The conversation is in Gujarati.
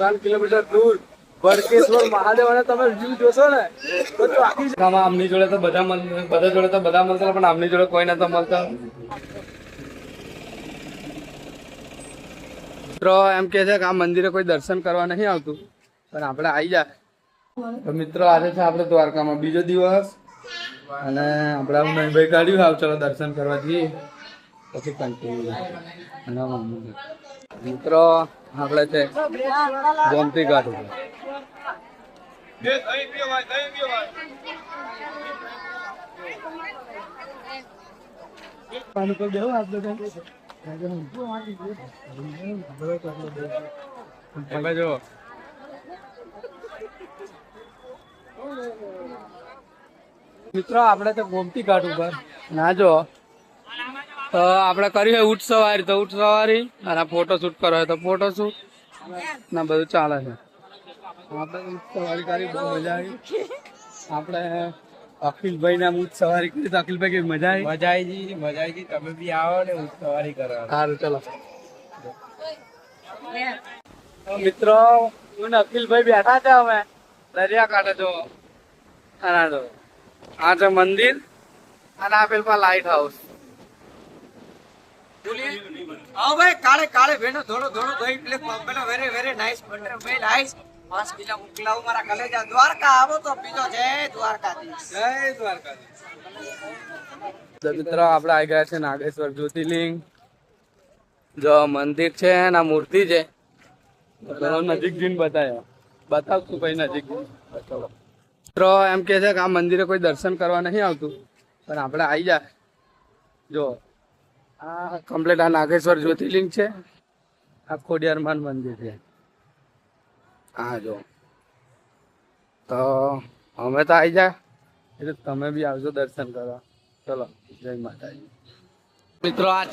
કિલોમીટર દૂર બળકેશ્વર મહાદેવ તમે વ્યૂ જોશો ને તો આખી આમની જોડે તો બધા જોડે તો બધા મળતા પણ આમની જોડે કોઈ નતા મળતા. મિત્રો એમ કે છે કે આ મંદિરે કોઈ દર્શન કરવા નહીં આવતું પણ આપણે આવી જાય. તો મિત્રો આજે છે આપણે દ્વારકામાં બીજો દિવસ અને આપણે ભાઈ કાઢ્યું આવ ચલો દર્શન કરવા જઈએ પછી કન્ટિન્યુ. મિત્રો આપણે છે ગોમતી ઘાટ ઉપર. પાણી તો દેવું આપણે જો મિત્રો આપણે તો ગોમતી ઘાટ ઉપર ના જો તો આપણે કર્યું હોય ઊંટ સવારી તો ઊંટ સવારી અને ફોટો શૂટ કરો હોય તો ફોટો શૂટ ના બધું ચાલે છે. આપણે ઊંટ સવારી કરી બહુ મજા આવી. આપણે અખિલભાઈ ના ઊંટ સવારી કરી તો અખિલભાઈ કેવી મજા આવી? મજા આવી તમે બી આવો ને ઊંટ સવારી કરો. સારું ચલો મિત્રો હું ને અખિલભાઈ બેઠા છે અમે દરિયા કાંઠે. જો આ છે મંદિર અને આ પેલા લાઈટ હાઉસ. आओ भाई काले काले भेनो थोड़ो थोड़ो दही प्ले पेलो very very nice butter very nice 5 kilo मुकलाऊ मारा कलेजा द्वारका आवो तो पीજો जय દ્વારકાધીશ. જય દ્વારકાધીશ. મિત્રો આપણે આવી ગયા છે નાગેશ્વર જ્યોતિર્લિંગ. જો મંદિર છે ને મૂર્તિ છે નજીક જઈને બતાવશું ભાઈ નજીક. મિત્રો એમ કે છે કે આ મંદિરે કોઈ દર્શન કરવા નહીં આવતું પણ આપણે આવી જાય. જો આ કમ્પ્લીટ આ નાગેશ્વર જ્યોતિર્લિંગ છે. આ ખોડિયારમાન મંદિર છે. હા જો તો અમે તો આવી જાય એટલે તમે બી આવજો દર્શન કરવા. ચલો જય માતાજી. મિત્રો આ